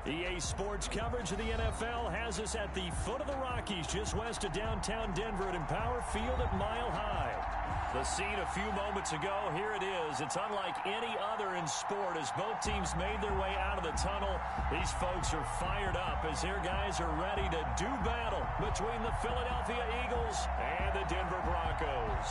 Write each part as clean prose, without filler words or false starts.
EA Sports coverage of the NFL has us at the foot of the Rockies, just west of downtown Denver at Empower Field at Mile High. The scene a few moments ago, here it is. It's unlike any other in sport as both teams made their way out of the tunnel. These folks are fired up as their guys are ready to do battle between the Philadelphia Eagles and the Denver Broncos.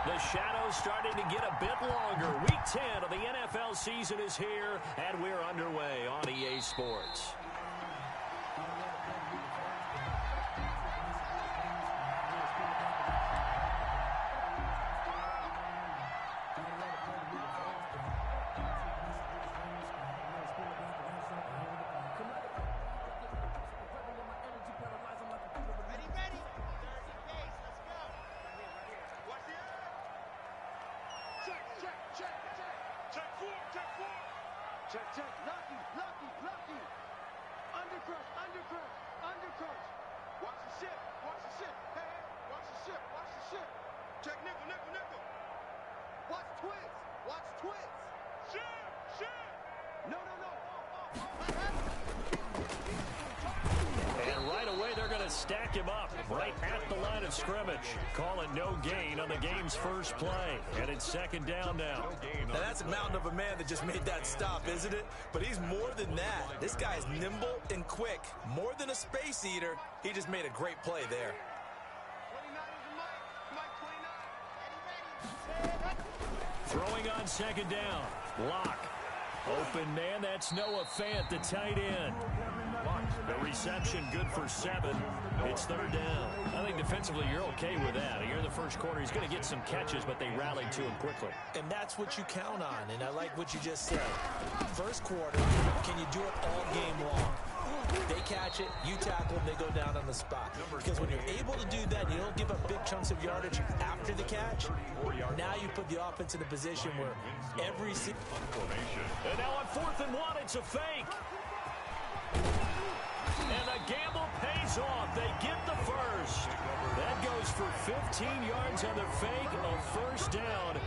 The shadow's starting to get a bit longer. Week 10 of the NFL season is here, and we're underway on EA Sports. Check. Lucky. Undercrush. Watch the ship. Hey, watch the ship. Check nickel. Watch twist. Ship. No. And right away, they're going to stack him up right at the line of scrimmage. Call it no gain on the game's first play. And it's second down now. Now, that's a mountain of a man that just made that stop, isn't it? But he's more than that. This guy is nimble and quick. More than a space eater, he just made a great play there. 29 Throwing on second down. Lock. Open man, that's Noah Fant, the tight end. The reception good for 7. It's third down. I think defensively you're okay with that. Here in the first quarter, he's going to get some catches, but they rallied to him quickly. And that's what you count on, and I like what you just said. First quarter, can you do it all game long? They catch it, you tackle them, they go down on the spot. Because when you're able to do that, you don't give up big chunks of yardage after the catch. Now you put the offense in a position where every... And now on 4th and 1, it's a fake. And the gamble pays off. They get the first. That goes for 15 yards on the fake, a first down.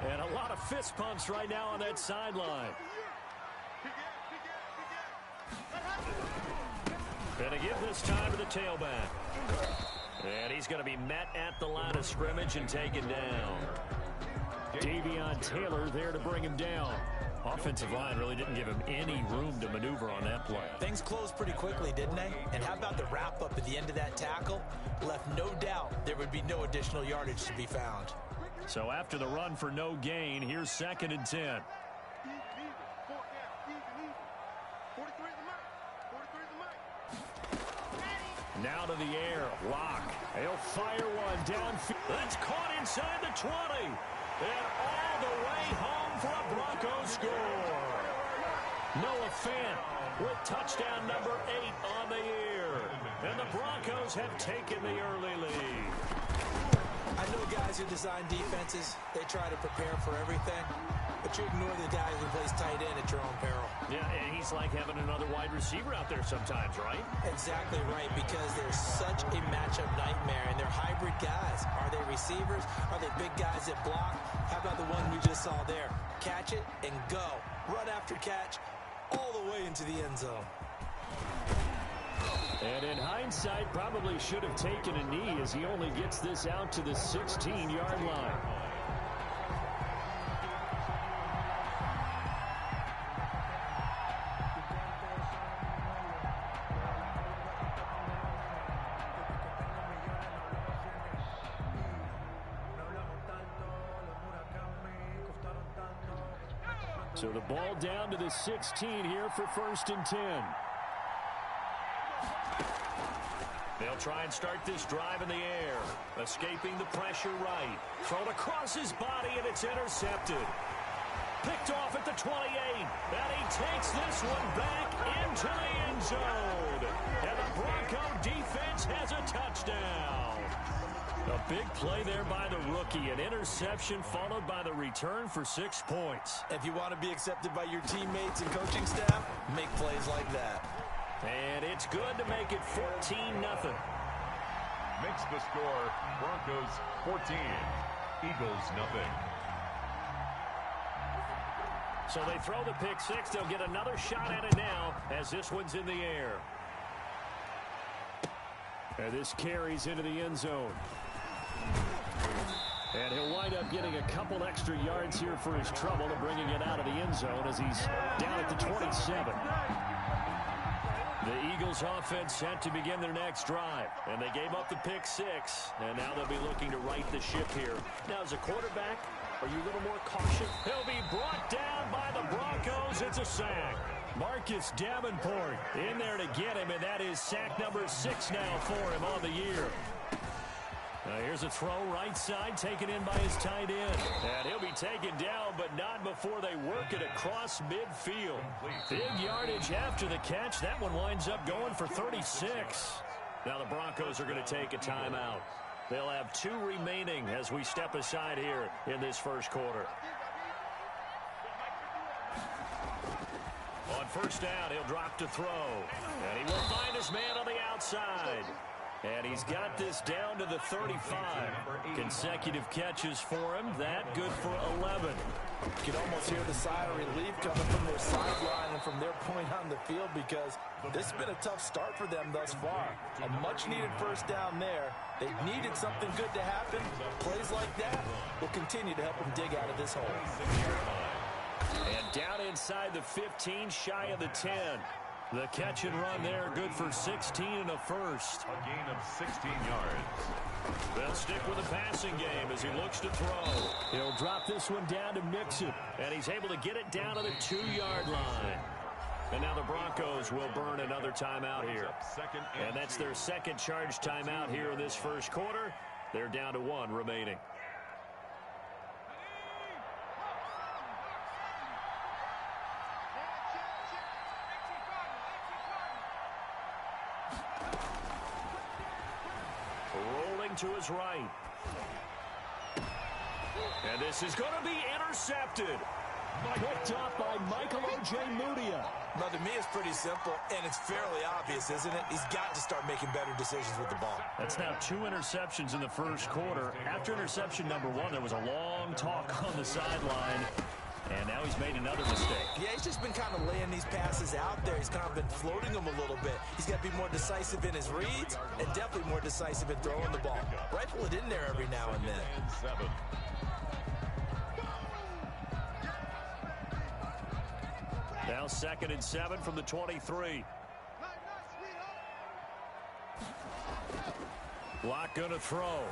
And a lot of fist pumps right now on that sideline. Gonna give this time to the tailback. And he's going to be met at the line of scrimmage and taken down. Davion Taylor there to bring him down. Offensive line really didn't give him any room to maneuver on that play. Things closed pretty quickly, didn't they? And how about the wrap-up at the end of that tackle? Left no doubt there would be no additional yardage to be found. So after the run for no gain, here's 2nd and 10. Now to the air. Lock. He'll fire one downfield. That's caught inside the 20. And all the way home for a Broncos score. Noah Fant with touchdown number 8 on the year. And the Broncos have taken the early lead. I know guys who design defenses, they try to prepare for everything, but you ignore the guy who plays tight end at your own peril. Yeah, and he's like having another wide receiver out there sometimes, right? Exactly right, because they're such a matchup nightmare, and they're hybrid guys. Are they receivers? Are they big guys that block? How about the one we just saw there? Catch it and go. Run after catch all the way into the end zone. And in hindsight, probably should have taken a knee as he only gets this out to the 16-yard line. So the ball down to the 16 here for 1st and 10. They'll try and start this drive in the air. Escaping the pressure right. Thrown across his body, and it's intercepted. picked off at the 28. And he takes this one back into the end zone. And the Bronco defense has a touchdown. A big play there by the rookie. An interception followed by the return for 6 points. If you want to be accepted by your teammates and coaching staff, make plays like that. And it's good to make it 14-0. Makes the score Broncos 14, Eagles nothing. So they throw the pick six. They'll get another shot at it now as this one's in the air. And this carries into the end zone. And he'll wind up getting a couple extra yards here for his trouble and bringing it out of the end zone as he's down at the 27. The Eagles offense set to begin their next drive. And they gave up the pick six. And now they'll be looking to right the ship here. Now as a quarterback, are you a little more cautious? He'll be brought down by the Broncos. It's a sack. Marcus Davenport in there to get him, and that is sack number 6 now for him on the year. Here's a throw right side taken in by his tight end. And he'll be taken down, but not before they work it across midfield. Big yardage after the catch. That one winds up going for 36. Now the Broncos are going to take a timeout. They'll have 2 remaining as we step aside here in this first quarter. On first down, he'll drop to throw. And he will find his man on the outside. And he's got this down to the 35. Consecutive catches for him. That good for 11. You can almost hear the sigh of relief coming from their sideline and from their point on the field because this has been a tough start for them thus far. A much-needed first down there. They needed something good to happen. Plays like that will continue to help them dig out of this hole. And down inside the 15, shy of the 10. The catch and run there, good for 16 and a first. A gain of 16 yards. They'll stick with the passing game as he looks to throw. He'll drop this one down to Mixon, and he's able to get it down to the 2-yard line. And now the Broncos will burn another timeout here. And that's their second charge timeout here in this first quarter. They're down to 1 remaining. Rolling to his right. And this is going to be intercepted. Picked up by Michael Ojemudia. Now, to me, it's pretty simple, and it's fairly obvious, isn't it? He's got to start making better decisions with the ball. That's now 2 interceptions in the first quarter. After interception number 1, there was a long talk on the sideline. And now he's made another mistake. Yeah, he's just been kind of laying these passes out there. He's kind of been floating them a little bit. He's got to be more decisive in his reads and definitely more decisive in throwing the ball. Rifle it in there every now and then. Now 2nd and 7 from the 23. Locke gonna throw.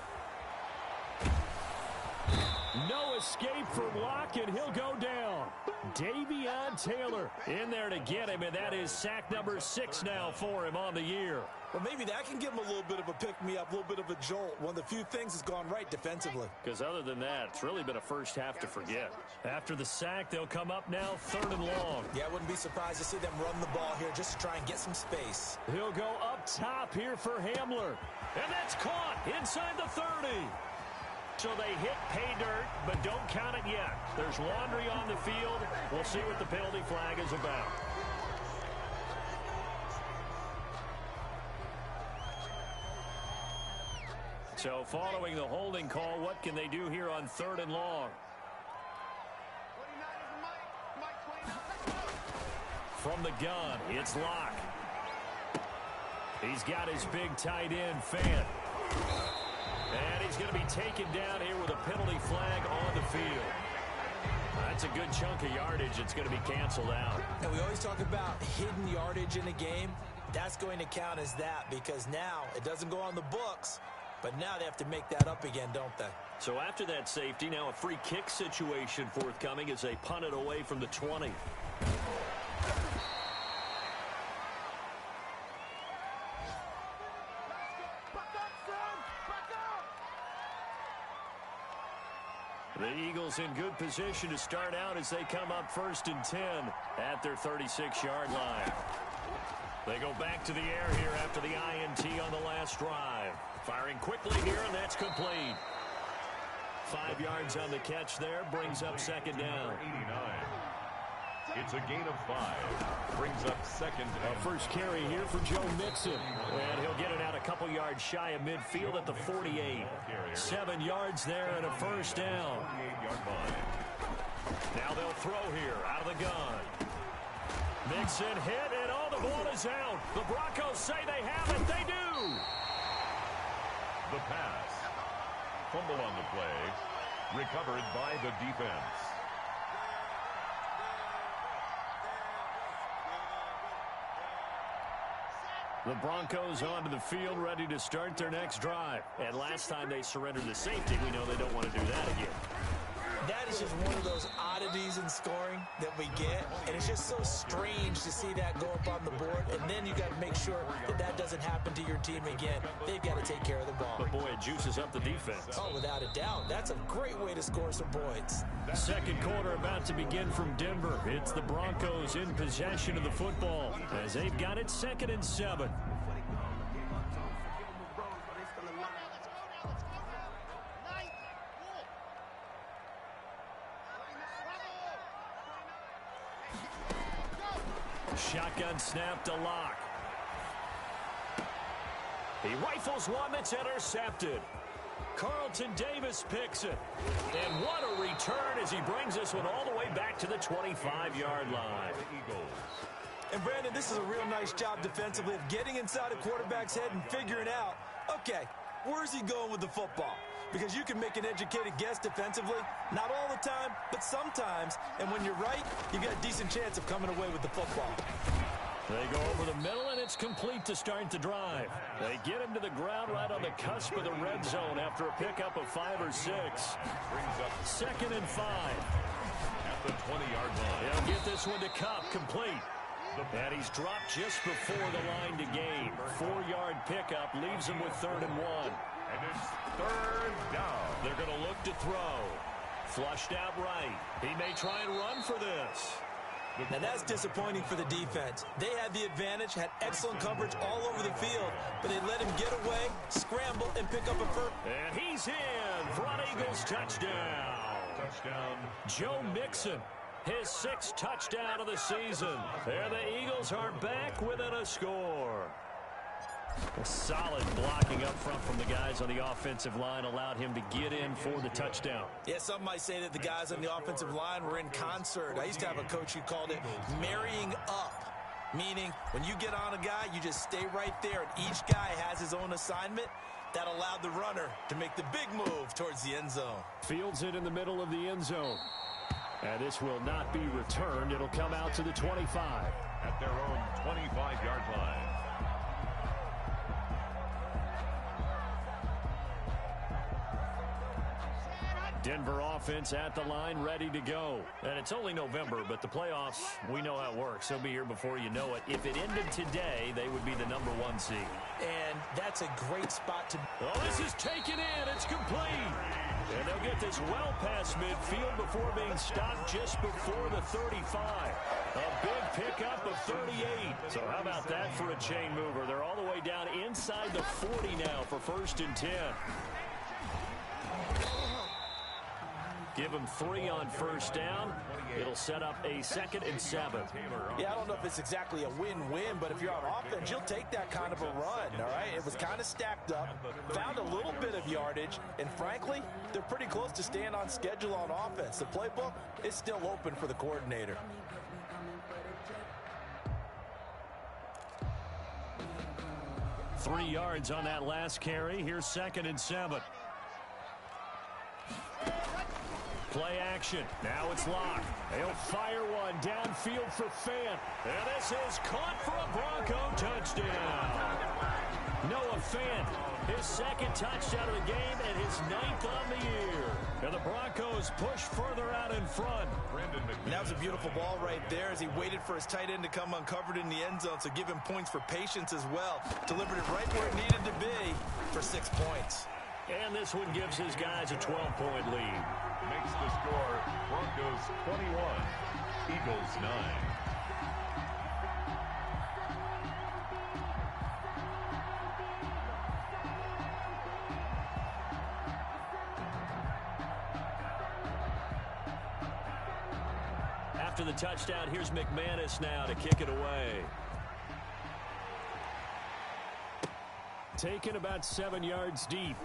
No escape for Locke, and he'll go down. Davion Taylor in there to get him, and that is sack number 6 now for him on the year. Well, maybe that can give him a little bit of a pick-me-up, a little bit of a jolt. One of the few things that's gone right defensively. Because other than that, it's really been a first half to forget. After the sack, they'll come up now 3rd and long. Yeah, I wouldn't be surprised to see them run the ball here just to try and get some space. He'll go up top here for Hamler. And that's caught inside the 30. So they hit pay dirt, but don't count it yet. There's laundry on the field. We'll see what the penalty flag is about. So following the holding call, what can they do here on 3rd and long? From the gun, it's Locke. He's got his big tight end, Fant. And he's going to be taken down here with a penalty flag on the field. That's a good chunk of yardage. It's going to be canceled out. And we always talk about hidden yardage in a game. That's going to count as that because now it doesn't go on the books, but now they have to make that up again, don't they? So after that safety, now a free kick situation forthcoming as they punt it away from the 20. The Eagles in good position to start out as they come up 1st and 10 at their 36-yard line. They go back to the air here after the INT on the last drive. Firing quickly here, and that's complete. 5 yards on the catch there, brings up 2nd down. 89. It's a gain of 5. Brings up 2nd down. First carry here for Joe Mixon. And he'll get it out a couple yards shy of midfield at the 48. 7 yards there and a 1st down. 48-yard line. Now they'll throw here out of the gun. Mixon hit, and the ball is out. The Broncos say they have it. They do. The pass. Fumble on the play. Recovered by the defense. The Broncos onto the field, ready to start their next drive. And last time they surrendered the safety, we know they don't want to do that again. That is just one of those oddities in scoring that we get, and it's just so strange to see that go up on the board, and then you got to make sure that that doesn't happen to your team again. They've got to take care of the ball. But boy, it juices up the defense. Oh, without a doubt. That's a great way to score some points. Second quarter about to begin from Denver. It's the Broncos in possession of the football as they've got it 2nd and 7. Shotgun snap to Locke. He rifles one that's intercepted. Carlton Davis picks it. And what a return as he brings this one all the way back to the 25-yard line. And Brandon, this is a real nice job defensively of getting inside a quarterback's head and figuring out, okay, where's he going with the football? Because you can make an educated guess defensively, not all the time, but sometimes. And when you're right, you got a decent chance of coming away with the football. They go over the middle, and it's complete to start the drive. They get him to the ground right on the cusp of the red zone after a pickup of 5 or 6. 2nd and 5. At the 20-yard line. He'll get this one to Cup, complete. And he's dropped just before the line to gain. 4-yard pickup leaves him with 3rd and 1. And it's 3rd down. They're going to look to throw. Flushed out right. He may try and run for this. Now that's disappointing for the defense. They had the advantage, had excellent coverage all over the field, but they let him get away, scramble, and pick up a first. And he's in. Front Eagles touchdown. Touchdown. Joe Mixon, his 6th touchdown of the season. There the Eagles are back within a score. A solid blocking up front from the guys on the offensive line allowed him to get in for the touchdown. Yeah, some might say that the guys on the offensive line were in concert. I used to have a coach who called it marrying up, meaning when you get on a guy, you just stay right there, and each guy has his own assignment. That allowed the runner to make the big move towards the end zone. Fields it in the middle of the end zone. And this will not be returned. It'll come out to the 25. At their own 25-yard line. Denver offense at the line, ready to go. And it's only November, but the playoffs, we know how it works. They'll be here before you know it. If it ended today, they would be the number 1 seed. And that's a great spot to... Oh, this is taken in. It's complete. And they'll get this well past midfield before being stopped just before the 35. A big pickup of 38. So how about that for a chain mover? They're all the way down inside the 40 now for 1st and 10. Give him 3 on 1st down. It'll set up a 2nd and 7. Yeah, I don't know if it's exactly a win-win, but if you're on offense, you'll take that kind of a run, all right? It was kind of stacked up, found a little bit of yardage, and frankly, they're pretty close to staying on schedule on offense. The playbook is still open for the coordinator. Three yards on that last carry. Here's 2nd and 7. Play action. Now it's Locke. They'll fire one downfield for Fant. And this is caught for a Bronco touchdown. Noah Fant, his 2nd touchdown of the game and his 9th on the year. And the Broncos push further out in front. And that was a beautiful ball right there as he waited for his tight end to come uncovered in the end zone. So give him points for patience as well. Delivered it right where it needed to be for 6 points. And this one gives his guys a 12-point lead. Makes the score Broncos 21, Eagles 9. After the touchdown, here's McManus now to kick it away. Taken about 7 yards deep.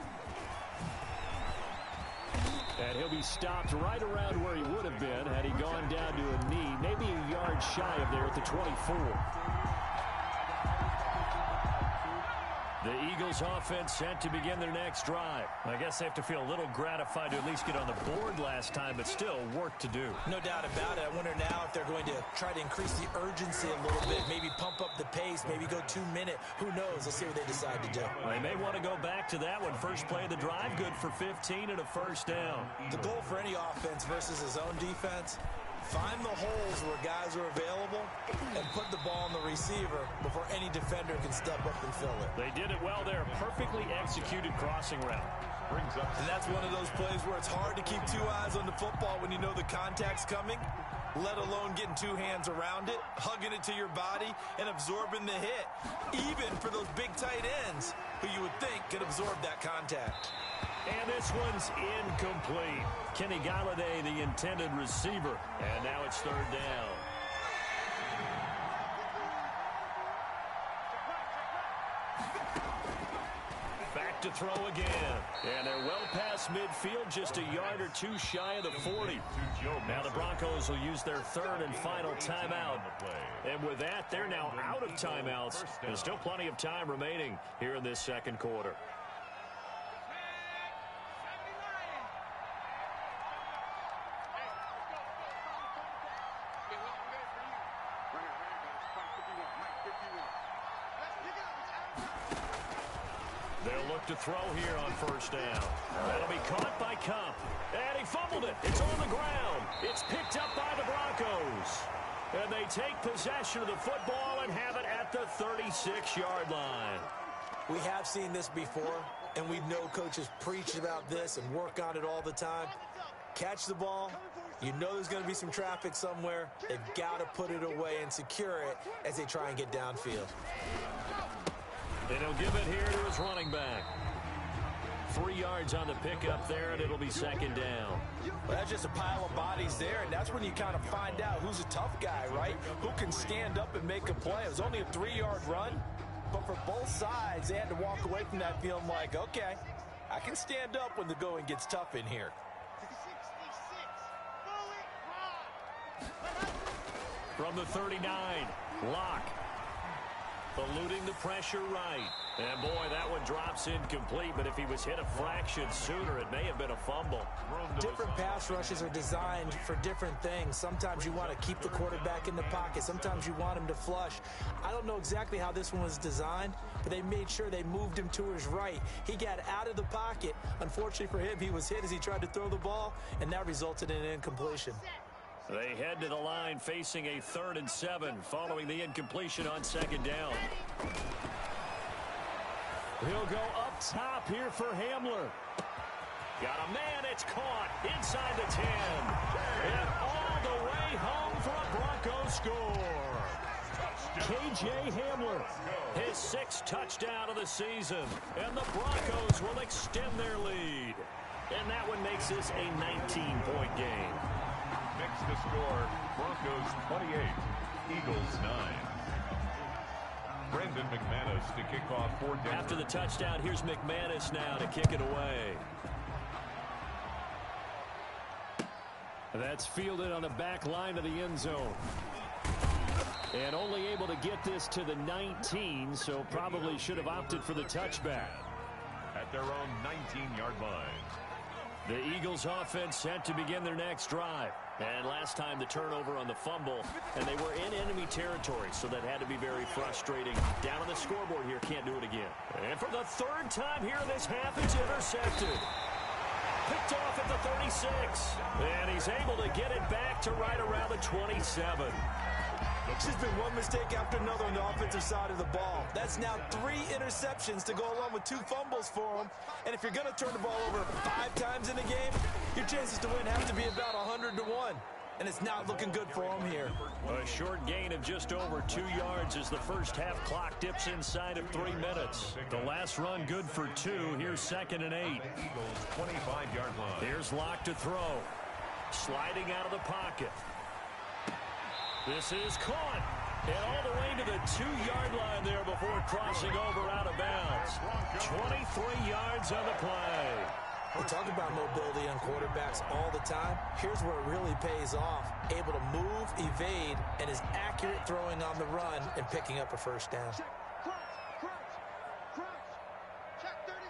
And he'll be stopped right around where he would have been had he gone down to a knee, maybe a yard shy of there at the 24. The Eagles offense set to begin their next drive. I guess they have to feel a little gratified to at least get on the board last time, but still work to do. No doubt about it. I wonder now if they're going to try to increase the urgency a little bit, maybe pump up the pace, maybe go 2-minute. Who knows? Let's see what they decide to do. Well, they may want to go back to that one. First play of the drive, good for 15 and a first down. The goal for any offense versus his own defense, find the holes where guys are available and put the ball on the receiver before any defender can step up and fill it. They did it well there. Perfectly executed crossing route. Brings up. And that's one of those plays where it's hard to keep two eyes on the football when you know the contact's coming, let alone getting two hands around it, hugging it to your body, and absorbing the hit, even for those big tight ends who you would think could absorb that contact. And this one's incomplete. Kenny Galladay, the intended receiver. And now it's third down. Back to throw again. And they're well past midfield, just a yard or two shy of the 40. Now the Broncos will use their third and final timeout. And with that, they're now out of timeouts. There's still plenty of time remaining here in this second quarter. They'll look to throw here on first down. That'll be caught by Cup. And he fumbled it. It's on the ground. It's picked up by the Broncos. And they take possession of the football and have it at the 36-yard line. We have seen this before, and we know coaches preach about this and work on it all the time. Catch the ball. You know there's going to be some traffic somewhere. They've got to put it away and secure it as they try and get downfield. And he'll give it here to his running back. 3 yards on the pickup there, and it'll be second down. Well, that's just a pile of bodies there, and that's when you kind of find out who's a tough guy, right? Who can stand up and make a play. It was only a 3-yard run, but for both sides, they had to walk away from that feeling like, okay, I can stand up when the going gets tough in here. From the 39, Locke. Eluding the pressure right. And boy, that one drops incomplete, but if he was hit a fraction sooner, it may have been a fumble. Different pass rushes are designed for different things. Sometimes you want to keep the quarterback in the pocket. Sometimes you want him to flush. I don't know exactly how this one was designed, but they made sure they moved him to his right. He got out of the pocket. Unfortunately for him, he was hit as he tried to throw the ball, and that resulted in an incompletion. They head to the line facing a 3rd and 7 following the incompletion on second down. He'll go up top here for Hamler. Got a man, it's caught inside the 10. And all the way home for a Broncos score. K.J. Hamler, his 6th touchdown of the season. And the Broncos will extend their lead. And that one makes this a 19-point game. Makes the score Broncos 28, Eagles 9. Brandon McManus to kick off for Denver. After the touchdown, here's McManus now to kick it away. That's fielded on the back line of the end zone. And only able to get this to the 19, so probably should have opted for the touchback. At their own 19-yard line. The Eagles offense set to begin their next drive. And last time the turnover on the fumble, and they were in enemy territory, so that had to be very frustrating. Down on the scoreboard here, can't do it again. And for the 3rd time here in this half, it's intercepted. Picked off at the 36. And he's able to get it back to right around the 27. It's just been one mistake after another on the offensive side of the ball. That's now 3 interceptions to go along with 2 fumbles for him. And if you're going to turn the ball over 5 times in a game, your chances to win have to be about 100 to 1. And it's not looking good for him here. A short gain of just over 2 yards as the first half clock dips inside of 3 minutes. The last run good for 2. Here's 2nd and 8. Eagles 25-yard line. Here's Locke to throw. Sliding out of the pocket. This is caught. And all the way to the 2-yard line there before crossing over out of bounds. 23 yards on the play. We talk about mobility on quarterbacks all the time. Here's where it really pays off. Able to move, evade, and is accurate throwing on the run and picking up a first down. Check, crunch. Check 31.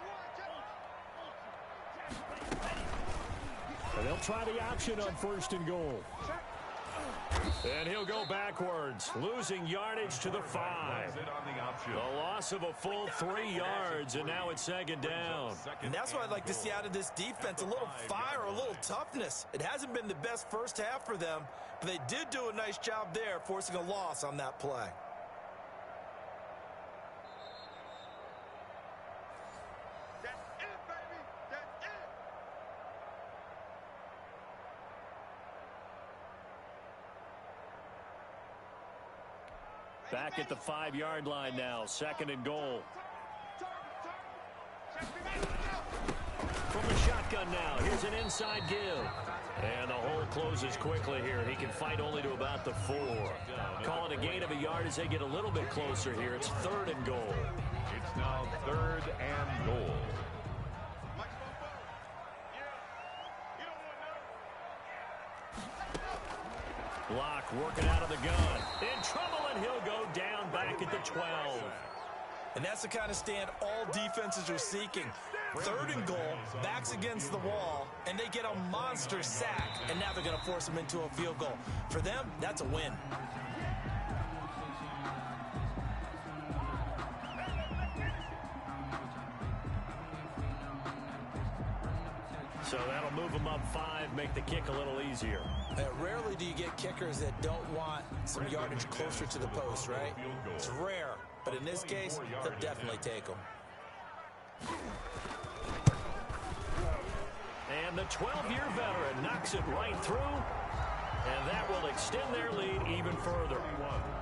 And they'll try the option on 1st and goal. And he'll go backwards, losing yardage to the 5. The loss of a full 3 yards, and now it's 2nd down. And that's what I'd like to see out of this defense, a little fire, a little toughness. It hasn't been the best first half for them, but they did do a nice job there, forcing a loss on that play. That's it, baby. That's it. Back at the 5-yard line now, 2nd and goal. From the shotgun now, here's an inside give. And the hole closes quickly here. He can fight only to about the 4. Call it a gain of a yard as they get a little bit closer here. It's 3rd and goal. It's now 3rd and goal. Locke working out of the gun. In trouble, and he'll go down back at the 12. And that's the kind of stand all defenses are seeking. 3rd and goal, backs against the wall, and they get a monster sack, and now they're going to force them into a field goal. For them, that's a win. So that'll move them up 5, make the kick a little easier. Rarely do you get kickers that don't want some yardage closer to the post, right? It's rare, but in this case, they'll definitely take them. And the 12-year veteran knocks it right through, and that will extend their lead even further.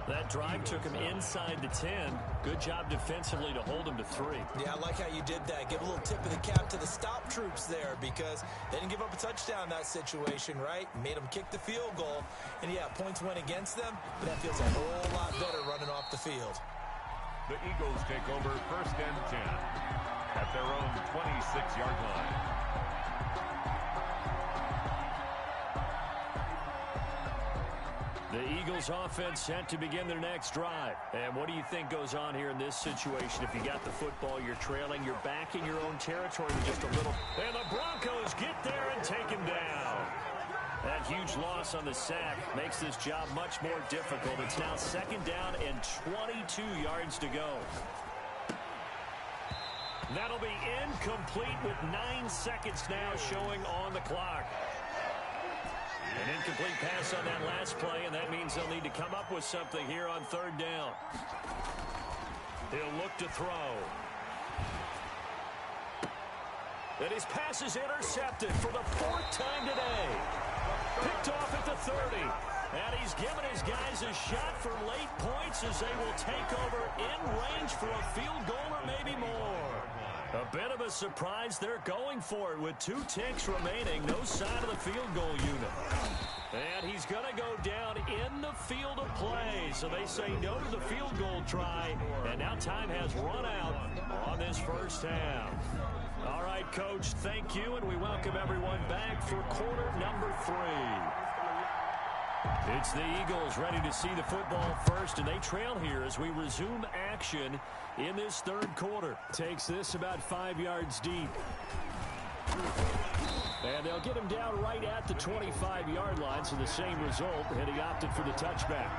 That drive took him inside the 10. Good job defensively to hold him to 3. Yeah, I like how you did that. Give a little tip of the cap to the stop troops there because they didn't give up a touchdown in that situation, right? Made them kick the field goal. And, yeah, points went against them, but that feels a whole lot better running off the field. The Eagles take over 1st and 10 at their own 26-yard line. The Eagles offense set to begin their next drive. And what do you think goes on here in this situation? If you got the football, you're trailing, you're back in your own territory with just a little. And the Broncos get there and take him down. That huge loss on the sack makes this job much more difficult. It's now 2nd down and 22 yards to go. That'll be incomplete with 9 seconds now showing on the clock. An incomplete pass on that last play, and that means they'll need to come up with something here on 3rd down. He'll look to throw. And his pass is intercepted for the 4th time today. Picked off at the 30. And he's given his guys a shot for late points as they will take over in range for a field goal or maybe more. A bit of a surprise. They're going for it with 2 ticks remaining. No sign of the field goal unit. And he's going to go down in the field of play. So they say no to the field goal try. And now time has run out on this first half. All right, Coach, thank you. And we welcome everyone back for quarter number 3. It's the Eagles ready to see the football first, and they trail here as we resume action in this 3rd quarter. Takes this about 5 yards deep. And they'll get him down right at the 25-yard line, so the same result, and he opted for the touchback.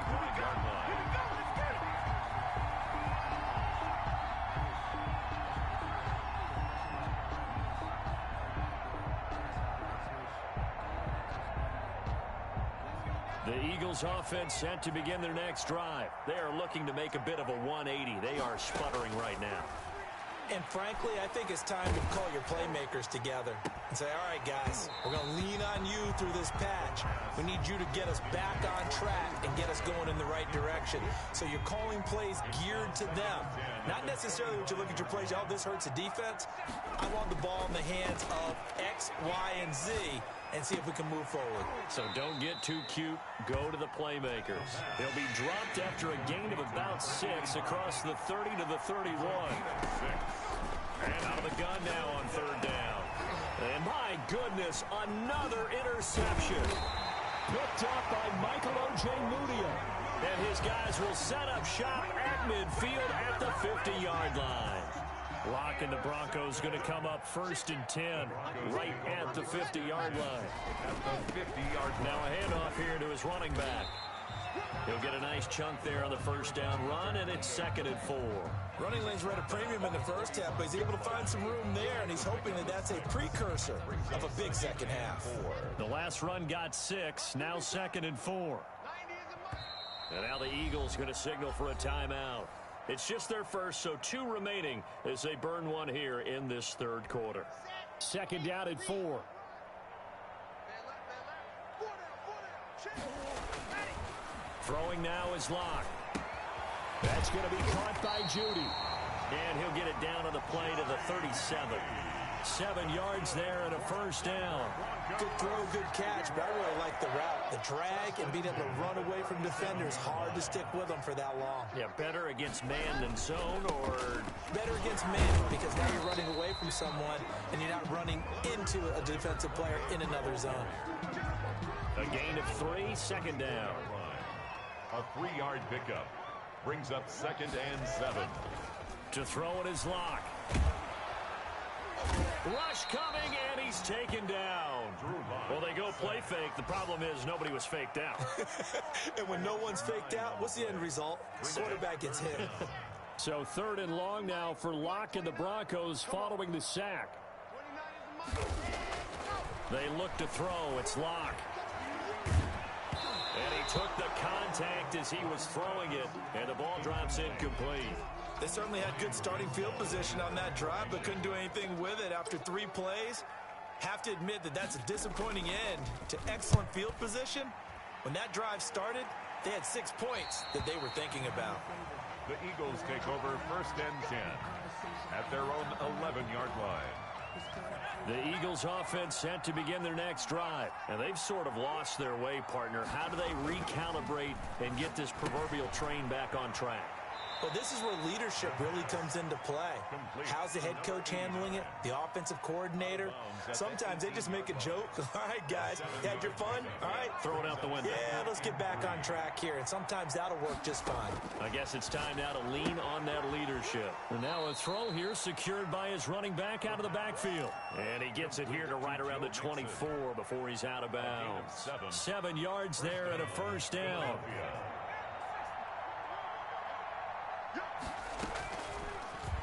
The Eagles offense set to begin their next drive. They are looking to make a bit of a 180. They are sputtering right now. And frankly, I think it's time to call your playmakers together and say, all right, guys, we're going to lean on you through this patch. We need you to get us back on track and get us going in the right direction. So you're calling plays geared to them. Not necessarily when you look at your plays, oh, this hurts the defense. I want the ball in the hands of X, Y, and Z and see if we can move forward. So don't get too cute. Go to the playmakers. They'll be dropped after a gain of about 6 across the 30 to the 31. And out of the gun now on third down. And my goodness, another interception. Picked up by Michael O.J. Mudia. And his guys will set up shop at midfield at the 50-yard line. Lock and the Broncos going to come up 1st and 10 right at the 50-yard line. Now a handoff here to his running back. He'll get a nice chunk there on the first down run, and it's 2nd and 4. Running lanes were at a premium in the first half, but he's able to find some room there, and he's hoping that that's a precursor of a big second half. The last run got 6, now 2nd and 4. And now the Eagles going to signal for a timeout. It's just their first, so 2 remaining as they burn one here in this third quarter. 2nd down and 4. Throwing now is Locke. That's going to be caught by Judy. And he'll get it down on the play to the 37. 7 yards there and a first down. Good throw, good catch, but I really like the route. The drag and being able to run away from defenders. Hard to stick with them for that long. Yeah, better against man than zone, or? Better against man, because now you're running away from someone and you're not running into a defensive player in another zone. A gain of 3, 2nd down. A 3-yard pickup brings up 2nd and 7. To throw it is Locke. Rush coming, and he's taken down. Well, they go play fake. The problem is nobody was faked out. And when no one's faked out, what's the end result? Quarterback gets hit. So 3rd and long now for Locke and the Broncos following the sack. They look to throw. It's Locke. And he took the contact as he was throwing it, and the ball drops incomplete. They certainly had good starting field position on that drive, but couldn't do anything with it after 3 plays. Have to admit that that's a disappointing end to excellent field position. When that drive started, they had 6 points that they were thinking about. The Eagles take over 1st and 10 at their own 11-yard line. The Eagles offense set to begin their next drive, and they've sort of lost their way, partner. How do they recalibrate and get this proverbial train back on track? Well, this is where leadership really comes into play. How's the head coach handling it? The offensive coordinator? Sometimes they just make a joke. All right, guys, you had your fun? All right. Throw it out the window. Yeah, let's get back on track here. And sometimes that'll work just fine. I guess it's time now to lean on that leadership. And now a throw here secured by his running back out of the backfield. And he gets it here to right around the 24 before he's out of bounds. 7 yards there and a first down.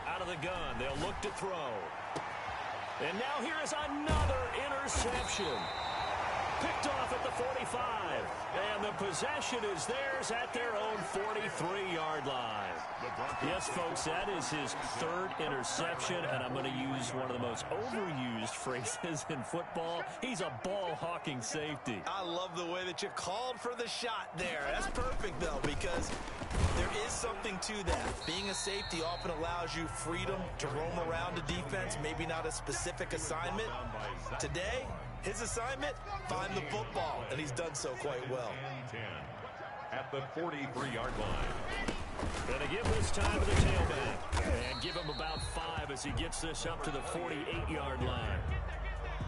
Out of the gun, they'll look to throw. And now here is another interception. Picked off at the 45. And the possession is theirs at their own 43-yard line. Yes, folks, that is his 3rd interception, and I'm going to use one of the most overused phrases in football. He's a ball-hawking safety. I love the way that you called for the shot there. That's perfect, though, because there is something to that. Being a safety often allows you freedom to roam around the defense, maybe not a specific assignment. Today, his assignment, find the football, and he's done so quite well. At the 43-yard line. Going to give this time to the tailback. And give him about 5 as he gets this up to the 48-yard line.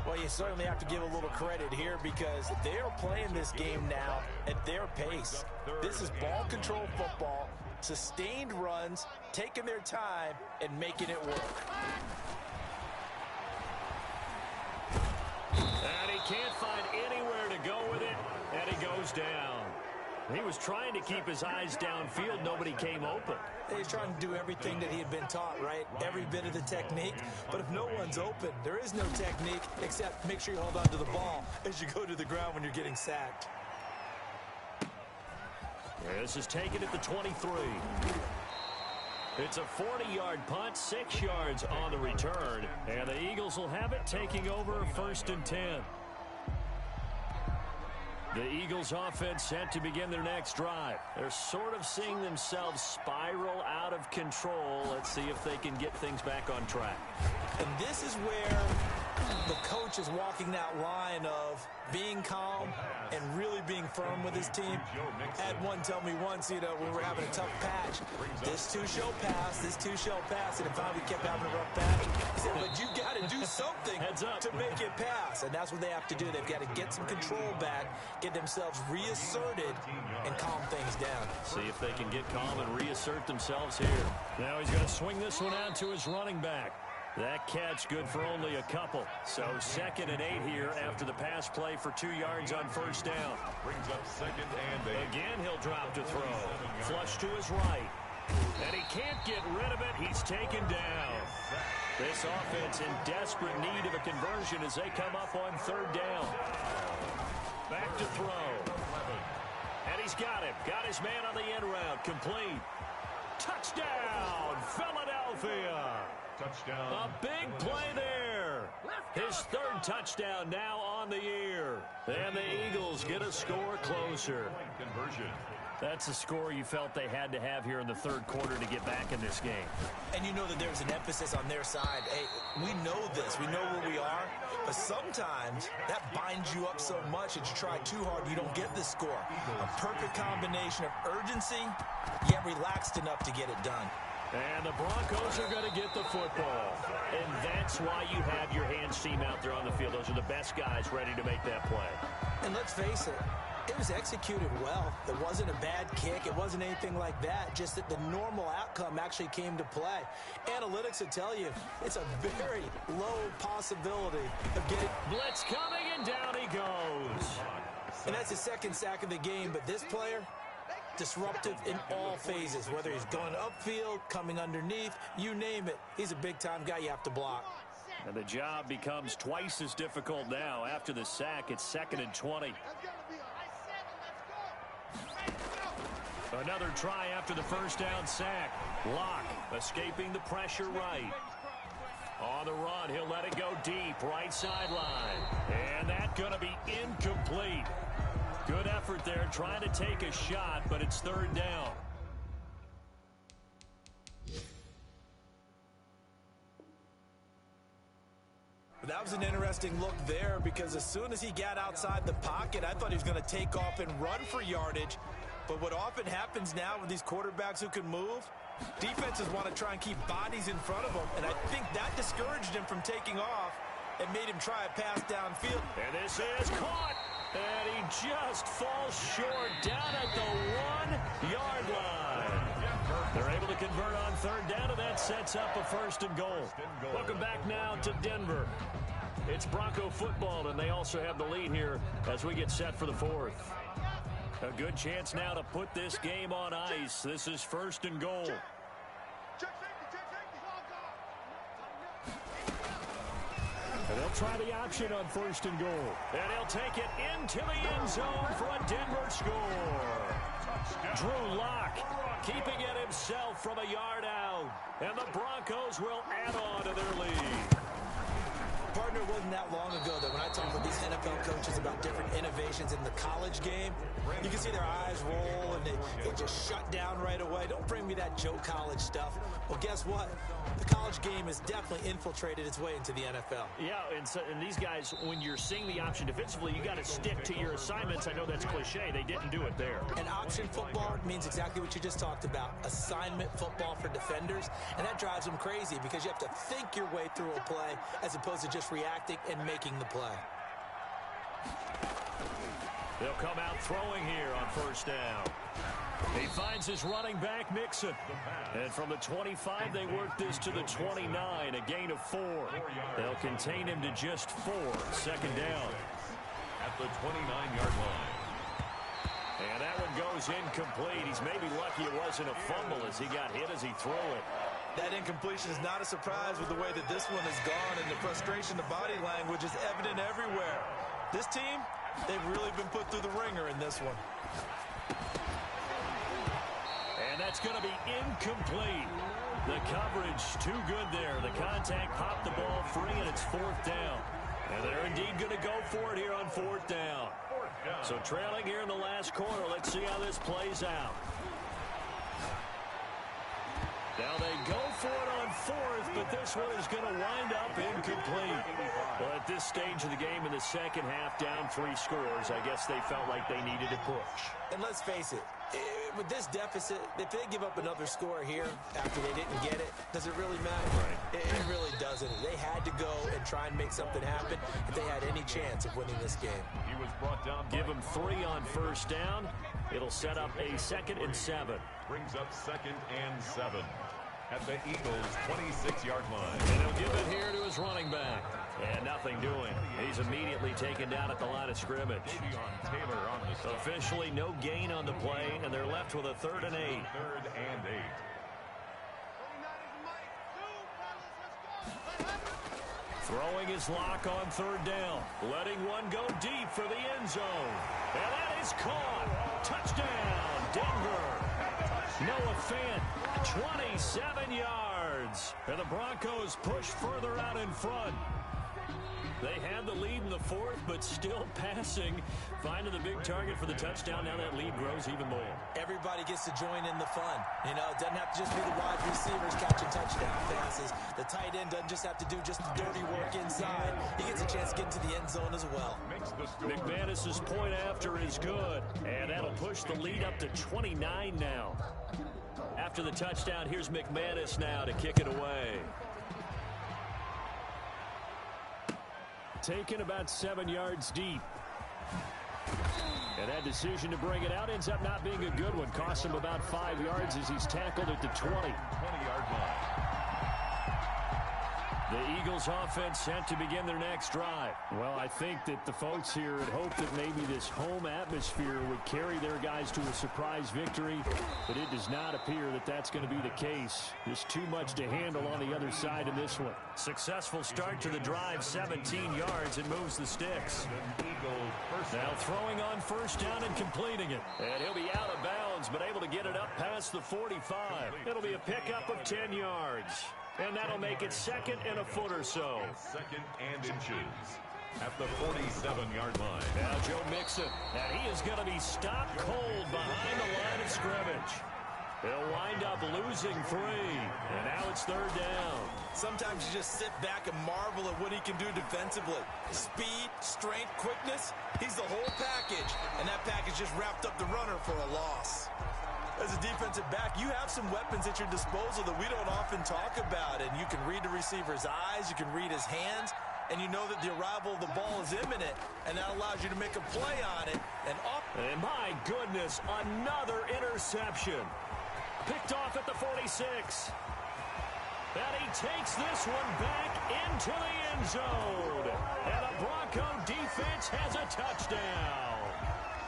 Well, you certainly have to give a little credit here because they are playing this game now at their pace. This is ball control football, sustained runs, taking their time, and making it work. And he can't find anywhere to go with it, and he goes down. He was trying to keep his eyes downfield. Nobody came open. He's trying to do everything that he had been taught, right? Every bit of the technique. But if no one's open, there is no technique except make sure you hold on to the ball as you go to the ground when you're getting sacked. This is taken at the 23. It's a 40-yard punt, 6 yards on the return, and the Eagles will have it taking over 1st and 10. The Eagles offense set to begin their next drive. They're sort of seeing themselves spiral out of control. Let's see if they can get things back on track. And this is where the coach is walking that line of being calm and really being firm with his team. I had one tell me once, when we were having a tough patch, this too shall pass, this too shall pass, and if we kept having a rough patch, he said, but you got to do something to make it pass, and that's what they have to do. They've got to get some control back, get themselves reasserted, and calm things down. See if they can get calm and reassert themselves here. Now he's going to swing this one out to his running back. That catch good for only a couple. So 2nd and 8 here after the pass play for 2 yards on 1st down. Brings up 2nd and 8. Again, he'll drop to throw. Flush to his right. And he can't get rid of it. He's taken down. This offense in desperate need of a conversion as they come up on 3rd down. Back to throw. And he's got him. Got his man on the end route. Complete. Touchdown, Philadelphia. Touchdown. A big play there. His 3rd touchdown now on the year. And the Eagles get a score closer. Conversion. That's a score you felt they had to have here in the 3rd quarter to get back in this game. And you know that there's an emphasis on their side. Hey, we know this. We know where we are. But sometimes that binds you up so much that you try too hard, you don't get the score. A perfect combination of urgency, yet relaxed enough to get it done. And the Broncos are going to get the football. And that's why you have your hands team out there on the field. Those are the best guys ready to make that play. And let's face it, it was executed well. It wasn't a bad kick. It wasn't anything like that. Just that the normal outcome actually came to play. Analytics will tell you it's a very low possibility of getting... Blitz coming, and down he goes. And that's his 2nd sack of the game. But this player... disruptive in all phases, whether he's going upfield, coming underneath, you name it. He's a big-time guy you have to block. And the job becomes twice as difficult now. After the sack, it's 2nd and 20. Another try after the 1st down sack. Locke escaping the pressure right. On the run, he'll let it go deep, right sideline. And that's going to be incomplete. Good effort there, trying to take a shot, but it's 3rd down. That was an interesting look there because as soon as he got outside the pocket, I thought he was going to take off and run for yardage. But what often happens now with these quarterbacks who can move, defenses want to try and keep bodies in front of them, and I think that discouraged him from taking off and made him try a pass downfield. And this is caught. And he just falls short down at the 1-yard line. They're able to convert on 3rd down, and that sets up a 1st and goal. Welcome back now to Denver. It's Bronco football, and they also have the lead here as we get set for the 4th. A good chance now to put this game on ice. This is 1st and goal. And they'll try the option on 1st and goal. And he'll take it into the end zone for a Denver score. Drew Locke keeping it himself from a yard out. And the Broncos will add on to their lead. Partner, it wasn't that long ago that when I talk with these NFL coaches about different innovations in the college game, you can see their eyes roll and they just shut down right away. Don't bring me that Joe College stuff. Well, guess what? The college game has definitely infiltrated its way into the NFL. Yeah, and these guys, when you're seeing the option defensively, you got to stick to your assignments. I know that's cliche. They didn't do it there. And option football means exactly what you just talked about. Assignment football for defenders. And that drives them crazy because you have to think your way through a play as opposed to just reacting and making the play. They'll come out throwing here on 1st down. He finds his running back, Mixon. And from the 25, they work this to the 29, a gain of 4. They'll contain him to just 4, 2nd down. At the 29-yard line. And that one goes incomplete. He's maybe lucky it wasn't a fumble as he got hit as he threw it. That incompletion is not a surprise with the way that this one has gone, and the frustration, the body language is evident everywhere. This team, they've really been put through the ringer in this one. that's going to be incomplete. The coverage too good there. The contact popped the ball free, and it's 4th down. And they're indeed going to go for it here on 4th down. So trailing here in the last quarter. Let's see how this plays out. Now they go for it on 4th, but this one is going to wind up incomplete. Well, at this stage of the game in the second half, down 3 scores, I guess they felt like they needed to push. And let's face it, with this deficit, if they give up another score here after they didn't get it, does it really matter? Right. It really doesn't. They had to go and try and make something happen if they had any chance of winning this game. He was brought down. Give them 3 on 1st down. It'll set up a 2nd and 7. Brings up 2nd and 7 at the Eagles' 26-yard line. And he'll give it here to his running back. And nothing doing. He's immediately taken down at the line of scrimmage. Taylor on the stop. Officially no gain on the play, and they're left with a 3rd and 8. 3rd and 8. Throwing his lock on 3rd down. Letting one go deep for the end zone. And that is caught. Touchdown, Denver. Noah Fant, 27 yards. And the Broncos push further out in front. They had the lead in the 4th, but still passing. Finding the big target for the touchdown. Now that lead grows even more. Everybody gets to join in the fun. You know, it doesn't have to just be the wide receivers catching touchdown passes. The tight end doesn't just have to do just the dirty work inside. He gets a chance to get into the end zone as well. McManus's point after is good. And that'll push the lead up to 29 now. After the touchdown, here's McManus now to kick it away. Taken about 7 yards deep. And that decision to bring it out ends up not being a good one. Costs him about 5 yards as he's tackled at the 20-yard line. The Eagles offense set to begin their next drive. Well, I think that the folks here had hoped that maybe this home atmosphere would carry their guys to a surprise victory, but it does not appear that that's going to be the case. There's too much to handle on the other side in this one. Successful start to the drive, 17 yards, and moves the sticks. Now throwing on 1st down and completing it. And he'll be out of bounds, but able to get it up past the 45. It'll be a pickup of 10 yards. And that'll make it 2nd and a foot or so. 2nd and inches at the 47-yard line. Now Joe Mixon, and he is going to be stopped cold behind the line of scrimmage. He'll wind up losing 3, and now it's 3rd down. Sometimes you just sit back and marvel at what he can do defensively. Speed, strength, quickness, he's the whole package, and that package just wrapped up the runner for a loss. As a defensive back, you have some weapons at your disposal that we don't often talk about, and you can read the receiver's eyes, you can read his hands, and you know that the arrival of the ball is imminent, and that allows you to make a play on it. And my goodness, another interception. Picked off at the 46. And he takes this one back into the end zone. And the Bronco defense has a touchdown.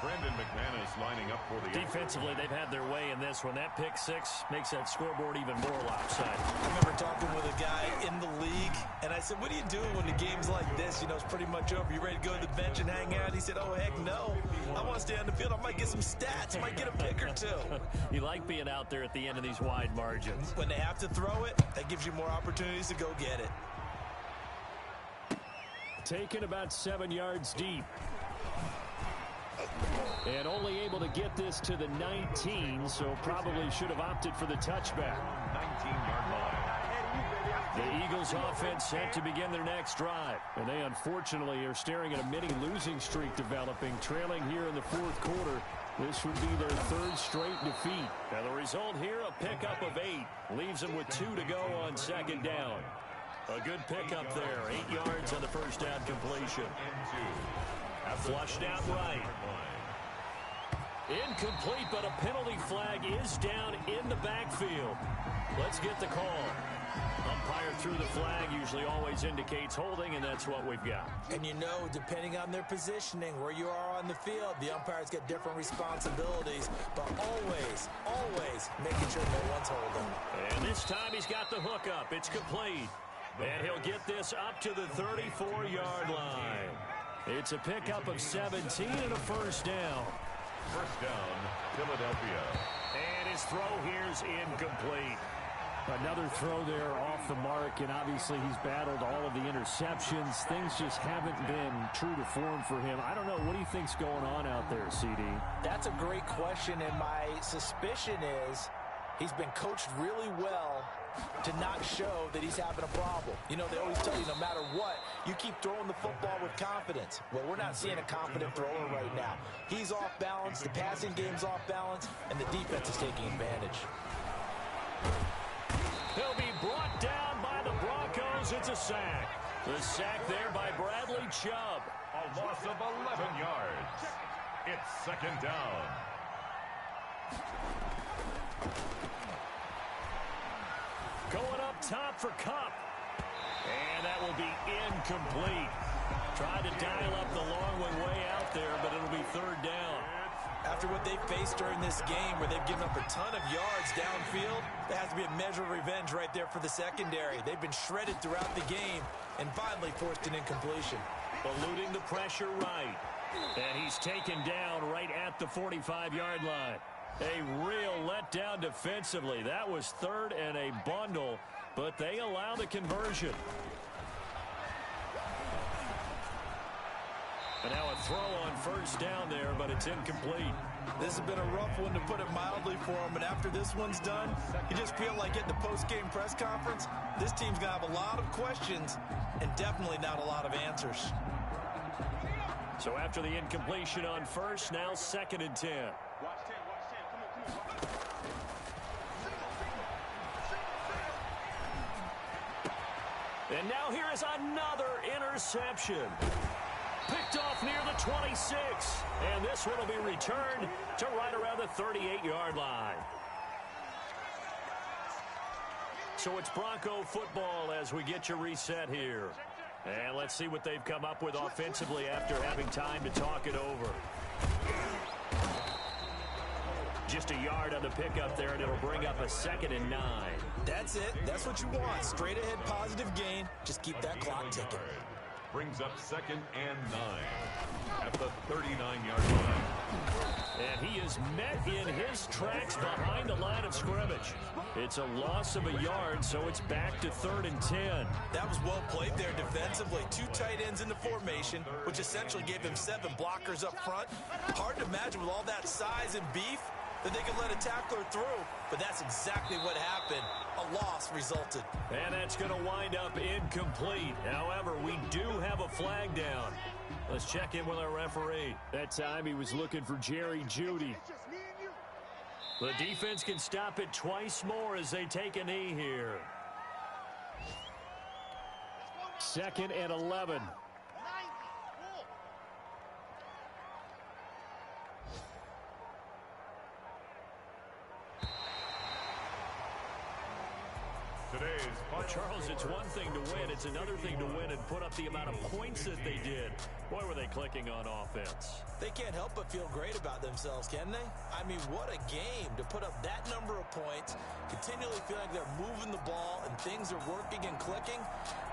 Brandon McManus lining up for the... Defensively, they've had their way in this one. That pick 6 makes that scoreboard even more lopsided. I remember talking with a guy in the league, and I said, what do you do when the game's like this? You know, it's pretty much over. You ready to go to the bench and hang out? He said, oh, heck no. I want to stay on the field. I might get some stats. I might get a pick or 2. You like being out there at the end of these wide margins. When they have to throw it, that gives you more opportunities to go get it. Taken about 7 yards deep. And only able to get this to the 19, so probably should have opted for the touchback. 19-yard line. The Eagles offense set to begin their next drive. And they unfortunately are staring at a mini losing streak developing, trailing here in the 4th quarter. This would be their 3rd straight defeat. Now the result here, a pickup of 8. Leaves them with 2 to go on 2nd down. A good pickup there. 8 yards on the 1st down completion. Flushed out right. Incomplete, but a penalty flag is down in the backfield. Let's get the call. Umpire threw the flag, usually always indicates holding, and that's what we've got. And you know, depending on their positioning, where you are on the field, the umpires get different responsibilities, but always making sure no one's holding. And this time he's got the hook up. It's complete. And he'll get this up to the 34-yard line. It's a pickup of 17 and a 1st down. 1st down, Philadelphia. And his his throw here's incomplete. Another throw there off the mark, and obviously he's battled all of the interceptions. Things just haven't been true to form for him. I don't know. What do you think's going on out there, CD? That's a great question, and my suspicion is he's been coached really well to not show that he's having a problem. You know, they always tell you no matter what, you keep throwing the football with confidence. Well, we're not seeing a confident thrower right now. He's off balance, the passing game's off balance, and the defense is taking advantage. He'll be brought down by the Broncos. It's a sack. The sack there by Bradley Chubb. A loss of 11 yards. It's second down. Going up top for Kupp. And that will be incomplete. Tried to dial up the long one way out there, but it'll be third down. After what they faced during this game where they've given up a ton of yards downfield, there has to be a measure of revenge right there for the secondary. They've been shredded throughout the game and finally forced an incompletion. Eluding the pressure right. And he's taken down right at the 45-yard line. A real letdown defensively. That was third and a bundle, but they allow the conversion. And now a throw on first down there, but it's incomplete. This has been a rough one, to put it mildly, for him. And after this one's done, you just feel like at the post-game press conference, this team's going to have a lot of questions and definitely not a lot of answers. So after the incompletion on first, now second and 10. And now here is another interception. Picked off near the 26. And this one will be returned to right around the 38-yard line. So it's Bronco football as we get you reset here. And let's see what they've come up with offensively after having time to talk it over. Just a yard on the pickup there, and it'll bring up a second and 9. That's it. That's what you want. Straight ahead positive gain. Just keep that clock ticking. Brings up second and 9 at the 39-yard line. And he is met in his tracks behind the line of scrimmage. It's a loss of a yard, so it's back to third and 10. That was well played there defensively. Two tight ends in the formation, which essentially gave him 7 blockers up front. Hard to imagine with all that size and beef that they could let a tackler through, but that's exactly what happened. A loss resulted. And that's going to wind up incomplete. However, we do have a flag down. Let's check in with our referee. That time he was looking for Jerry Jeudy. The defense can stop it twice more as they take a knee here. Second and 11. Well, Charles, it's one thing to win. It's another thing to win and put up the amount of points that they did. Boy, were they clicking on offense. They can't help but feel great about themselves, can they? I mean, what a game to put up that number of points, continually feel like they're moving the ball and things are working and clicking.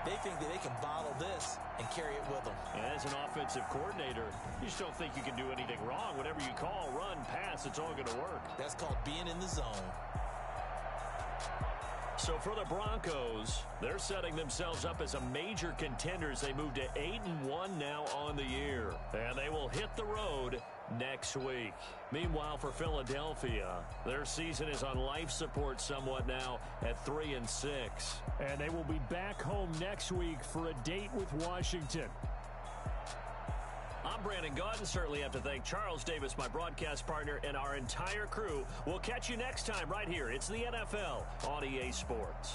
They think that they can bottle this and carry it with them. And as an offensive coordinator, you just don't think you can do anything wrong. Whatever you call, run, pass, it's all going to work. That's called being in the zone. So for the Broncos, they're setting themselves up as a major contender as they move to 8-1 now on the year. And they will hit the road next week. Meanwhile, for Philadelphia, their season is on life support somewhat now at 3-6. And they will be back home next week for a date with Washington. I'm Brandon Gaudin. Certainly have to thank Charles Davis, my broadcast partner, and our entire crew. We'll catch you next time right here. It's the NFL on EA Sports.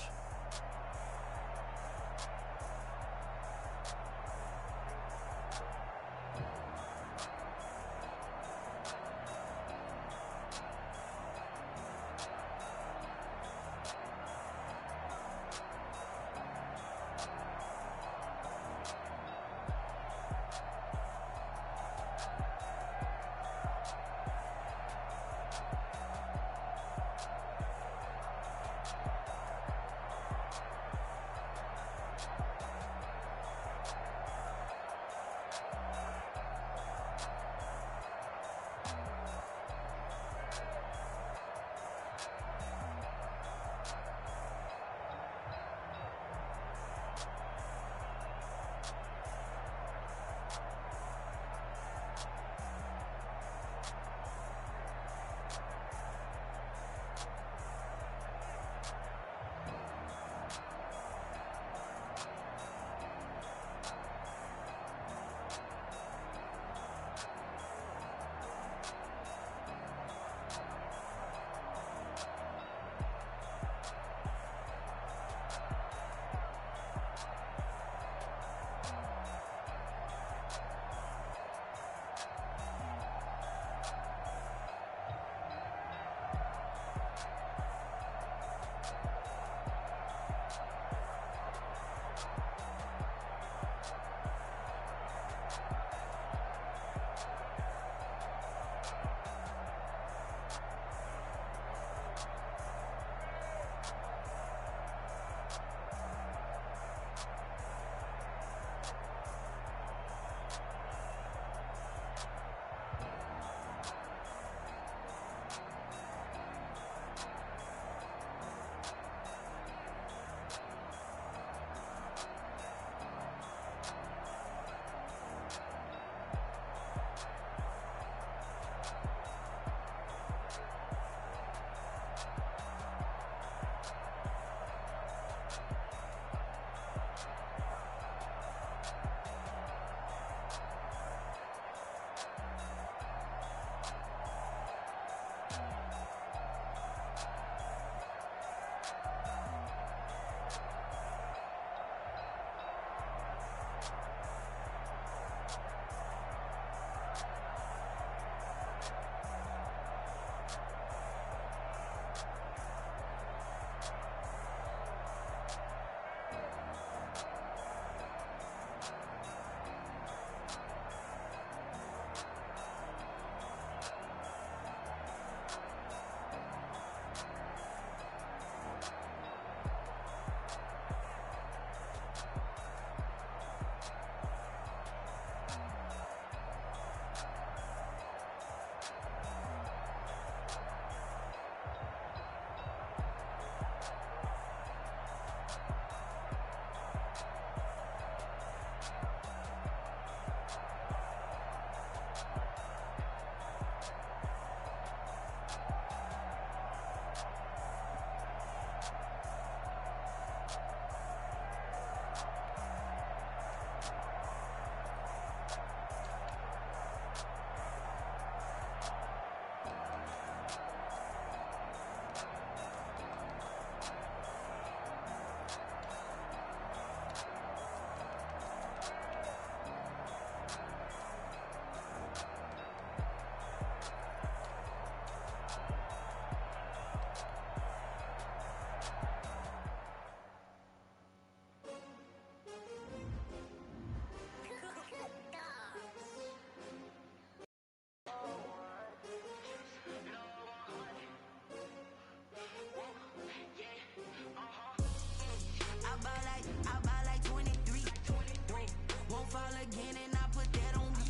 again and I put that on me.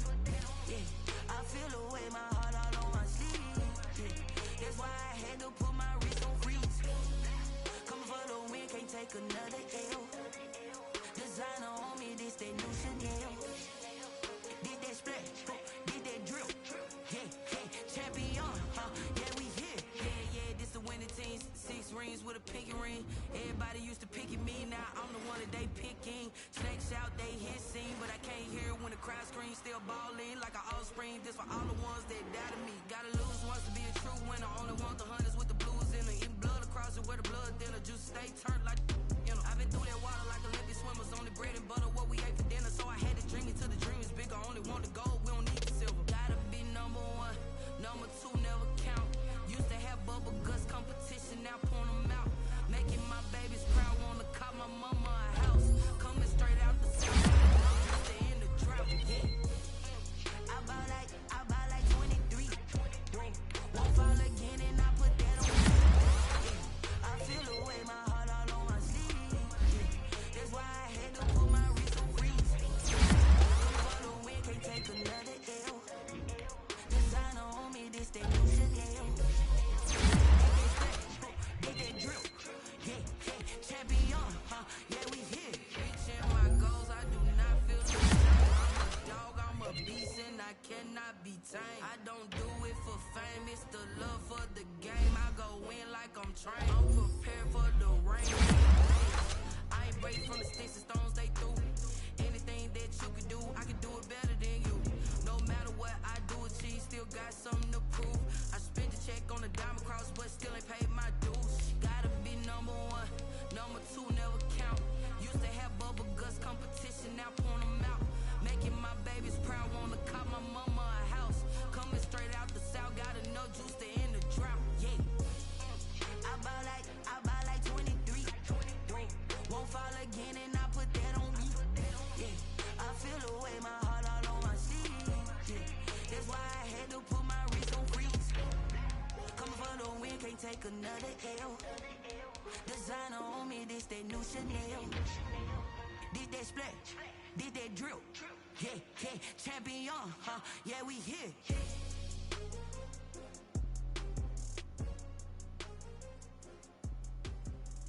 Yeah, I feel the way, my heart all on my sleeve. Yeah, that's why I had to put my wrist on freeze. Coming for the win, can't take another L. Designer on me, this that new Chanel. Did that splash, did that drill. Yeah, champion, yeah, we here. Yeah, this the winning teams. 6 rings with a pinky ring. Everybody used to pick at me, now I'm the one that they picking. Snakes out, they hit scene, but I can't hear when the crowd screams. Still balling like an offspring. This for all the ones that doubted me. Gotta lose once to be a true winner. Only want the hunters with the blues in it. Eating blood across it where the blood thinner. Juice stay turned like, you know. I've been through that water like Olympic swimmers. Only bread and butter, what we ate for dinner. So I had to dream until the dream is bigger. Only want the gold, we don't need the silver. Gotta be number 1, number 2 never count. Used to have bubble guts competition, now point them out. Making my babies proud, wanna call my mama a house. Coming straight out the south, stay in the drought. Yeah, I bought like 23. Won't fall again and I put that on me. Yeah, I feel the way, my heart all on my sleeve. Yeah, that's why I had to put my wrist on freeze. Come for the win, can't take another L. Designer on me, this that new Chanel. Did that drill. Yeah, champion, yeah, we here. Reaching my goals, I do not feel the same. I'm a dog, I'm a beast, and I cannot be tamed. I don't do it for fame, it's the love for the game. I go in like I'm trained. I'm prepared for the rain. I ain't break from the sticks and stones they threw. Anything that you can do, I can do it better than you. No matter what I do, achieve, still got something to prove. I spent the check on the diamond cross, but still ain't paid my dues. Gotta be number 1, number 2 never count. Used to have bubble guts competition, now point them out. Making my babies proud, wanna call my mama a house. Coming straight out the south, got enough juice to end the drought. Yeah, I bought like 23. Won't fall again and I put that on me. Yeah, I feel the way, my heart all on my sleeve. Yeah, that's why I had to put my wrist on freeze. Coming for the win, can't take another L. Designer on me, this that new Chanel. Did that splash, did that drill. Yeah, champion, yeah, we here.